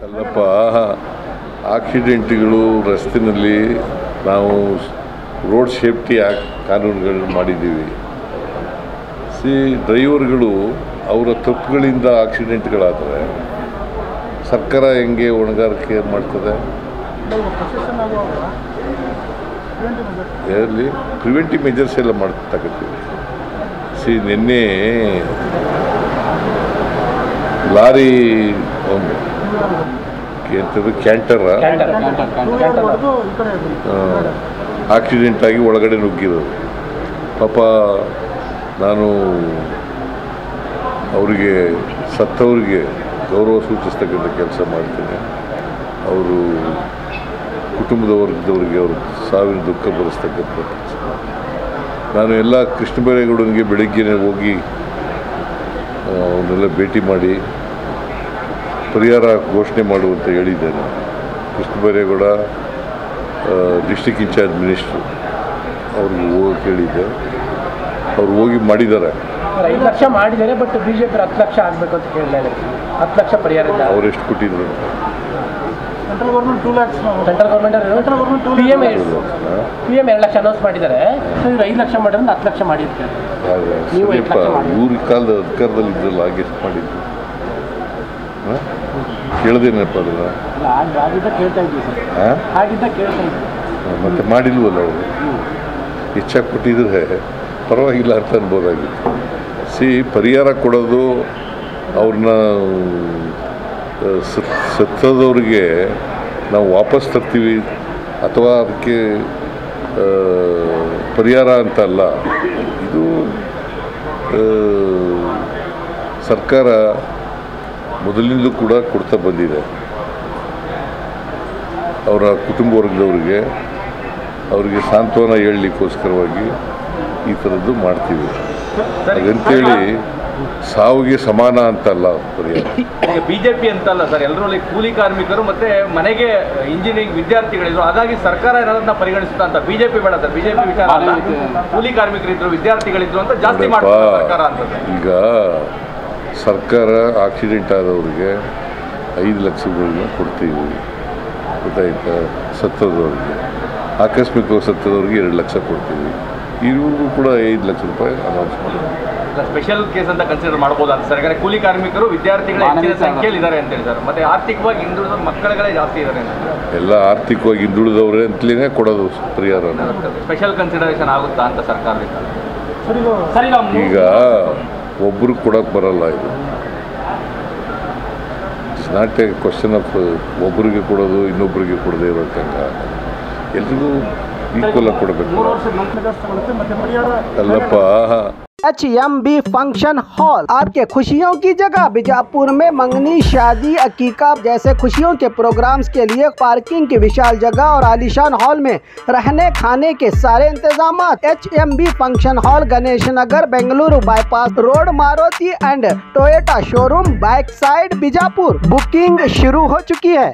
ಅಲ್ಲಪ್ಪ, ಆಕ್ಸಿಡೆಂಟ್ಗಳು ರಸ್ತೆಯಲ್ಲಿ ನಾವು ರೋಡ್ ಸೇಫ್ಟಿ ಕಾನೂನುಗಳನ್ನು ಮಾಡಿದ್ದೀವಿ. ಡ್ರೈವರ್ಗಳು ಅವರ ತಪ್ಪುಗಳಿಂದ ಆಕ್ಸಿಡೆಂಟ್ಗಳಾದರೆ ಸರ್ಕಾರ ಹೆಂಗೆ ಹೊಣೆಗಾರಿಕೆ ಮಾಡ್ತದೆ? ಎಲ್ಲಿ ಪ್ರಿವೆಂಟಿವ್ ಮೆಜರ್ಸ್ ಎಲ್ಲ ತಗೋತೀವಿ. ನಿನ್ನೆ ಲಾರಿ ಕ್ಯಾಂಟರ್ ಆಕ್ಸಿಡೆಂಟ್ ಆಗಿ ಒಳಗಡೆ ನುಗ್ಗಿರೋದು. ಪಾಪ ನಾನು ಅವರಿಗೆ ಸತ್ತವರಿಗೆ ಗೌರವ ಸೂಚಿಸ್ತಕ್ಕಂಥ ಕೆಲಸ ಮಾಡ್ತೀನಿ. ಅವರು ಕುಟುಂಬದ ವರ್ಗದವರಿಗೆ ಅವರು ಸಾವಿನ ದುಃಖ ಭರಿಸ್ತಕ್ಕಂಥ ಕೆಲಸ. ನಾನು ಎಲ್ಲ ಕೃಷ್ಣ ಬೈರೇಗೌಡನಿಗೆ ಬೆಳಗ್ಗೆನೇ ಹೋಗಿ ಅವನ್ನೆಲ್ಲ ಭೇಟಿ ಮಾಡಿ ಪರಿಹಾರ ಘೋಷಣೆ ಮಾಡುವಂತ ಹೇಳಿದ್ದೇನೆ. Krishna Byregowda district in charge minister ಅವ್ರಿಗೆ ಹೋಗಿ ಕೇಳಿದ್ದೆ. ಅವ್ರು ಹೋಗಿ ಮಾಡಿದ್ದಾರೆ. 5 ಲಕ್ಷ ಮಾಡಿದ್ದಾರೆ. ಬಟ್ ಬಿಜೆಪಿ 10 ಲಕ್ಷ ಆಗಬೇಕು ಅಂತ ಕೇಳ್ತಾ ಇದ್ದಾರೆ. 10 ಲಕ್ಷ ಪರಿಹಾರ ಅವ್ರು ಎಷ್ಟು ಕೊಟ್ಟಿದ್ರು? Central government 2 lakh, central government PM 2 lakh announce ಮಾಡಿದ್ದಾರೆ. ಸೊ ಇವ್ರು 5 ಲಕ್ಷ ಮಾಡಿದ್ರೆ 10 ಲಕ್ಷ ಮಾಡಿರ್ತಾರೆ. ಇವ್ರ ಕಾಲದ ಅಧಿಕಾರದಲ್ಲಿ ಇದ್ರಲ್ಲ, ಹಾಗೆ ಎಷ್ಟು ಮಾಡಿದ್ರು ಕೇಳ್ದೇನಪ್ಪ ಅದನ್ನ? ಆಗಿದ್ದ ಕೇಳ್ತಾ ಇದ್ವಿ ಸರ್, ಆಗಿದ್ದ ಕೇಳ್ತಾ ಇದ್ವಿ. ಮತ್ತೆ ಮಾಡಿಲ್ವಲ್ಲ ಅವರು. ಹೆಚ್ಚಾಗಿ ಕೊಟ್ಟಿದ್ರೆ ಪರವಾಗಿಲ್ಲ ಅಂತ ಅನ್ಬೋದಾಗಿತ್ತು. ಪರಿಹಾರ ಕೊಡೋದು ಅವ್ರನ್ನ ಸತ್ತದವ್ರಿಗೆ ನಾವು ವಾಪಸ್ ತರ್ತೀವಿ ಅಥವಾ ಅದಕ್ಕೆ ಪರಿಹಾರ ಅಂತ ಅಲ್ಲ. ಇದು ಸರ್ಕಾರ ಮೊದಲಿಂದಲೂ ಕೂಡ ಕೊಡ್ತಾ ಬಂದಿದೆ. ಅವರ ಕುಟುಂಬ ವರ್ಗದವರಿಗೆ ಅವರಿಗೆ ಸಾಂತ್ವನ ಹೇಳಲಿಕ್ಕೋಸ್ಕರವಾಗಿ ಈ ಥರದ್ದು ಮಾಡ್ತೀವಿ. ಹಾಗಂತೇಳಿ ಸಾವಿಗೆ ಸಮಾನ ಅಂತಲ್ಲ ಪರಿಹಾರ. ಈಗ ಬಿಜೆಪಿ ಅಂತಲ್ಲ ಸರ್, ಎಲ್ಲರೂ ಕೂಲಿ ಕಾರ್ಮಿಕರು ಮತ್ತೆ ಮನೆಗೆ ಇಂಜಿನಿಯರಿಂಗ್ ವಿದ್ಯಾರ್ಥಿಗಳಿದ್ರು. ಹಾಗಾಗಿ ಸರ್ಕಾರ ಏನಾದ್ರನ್ನ ಪರಿಗಣಿಸುತ್ತಾ ಅಂತ. ಬಿಜೆಪಿ ಬೇಡ ಸರ್, ಬಿಜೆಪಿ ವಿಚಾರ ಅಲ್ಲ. ಕೂಲಿ ಕಾರ್ಮಿಕರಿದ್ರು, ವಿದ್ಯಾರ್ಥಿಗಳಿದ್ರು ಅಂತ ಜಾಸ್ತಿ ಮಾಡ್ತಾರೆ ಸರ್ಕಾರ ಅಂತ. ಈಗ ಸರ್ಕಾರ ಆಕ್ಸಿಡೆಂಟ್ ಆದವ್ರಿಗೆ 5 ಲಕ್ಷಗಳನ್ನ ಕೊಡ್ತೀವಿ, ಗೊತ್ತಾಯ್ತಾ? ಸತ್ತದವ್ರಿಗೆ, ಆಕಸ್ಮಿಕವಾಗಿ ಸತ್ತದವ್ರಿಗೆ 2 ಲಕ್ಷ ಕೊಡ್ತೀವಿ. ಇವ್ರಿಗೂ ಕೂಡ 5 ಲಕ್ಷ ರೂಪಾಯಿ ಅನೌನ್ಸ್ ಮಾಡಿದ್ದೀವಿ. ಸ್ಪೆಷಲ್ ಕೇಸ್ ಅಂತ ಕನ್ಸಿಡರ್ ಮಾಡ್ಬೋದು ಅಂತ ಸರ್. ಯಾಕಂದ್ರೆ ಕೂಲಿ ಕಾರ್ಮಿಕರು ವಿದ್ಯಾರ್ಥಿಗಳ ಹೆಚ್ಚಿನ ಸಂಖ್ಯೆಯಲ್ಲಿ ಇದ್ದಾರೆ ಅಂತೇಳಿ ಸರ್. ಮತ್ತೆ ಆರ್ಥಿಕವಾಗಿ ಹಿಂದುಳಿದ ಮಕ್ಕಳುಗಳೇ ಜಾಸ್ತಿ ಇದ್ದಾರೆ ಅಂತ. ಎಲ್ಲ ಆರ್ಥಿಕವಾಗಿ ಹಿಂದುಳಿದವ್ರೆ ಅಂತಲೇ ಕೊಡೋದು ಪರಿಹಾರ. ಸ್ಪೆಷಲ್ ಕನ್ಸಿಡರೇಷನ್ ಆಗುತ್ತಾ ಅಂತ ಸರ್ಕಾರದಿಂದ? ಈಗ ಒಬ್ಬರು ಕೊಡೋಕೆ ಬರಲ್ಲ. ಇದು it's not A question of ಒಬ್ಬರಿಗೆ ಕೊಡೋದು ಇನ್ನೊಬ್ಬರಿಗೆ ಕೊಡದೇ ಇರೋಕ್ಕಂಗ. ಎಲ್ರಿಗೂ ಈಕ್ವಲ್ ಆಗಿ ಕೊಡಬೇಕು ಅಲ್ಲಪ್ಪ. HMB फंक्शन हॉल आपके खुशियों की जगह। बीजापुर में मंगनी, शादी, अकीका जैसे खुशियों के प्रोग्राम्स के लिए पार्किंग की विशाल जगह और आलीशान हॉल में रहने खाने के सारे इंतजाम। HMB function hall Ganesh Nagar, Bengaluru bypass road, Maruti and Toyota showroom, back side, Bijapur. Booking शुरू हो चुकी है।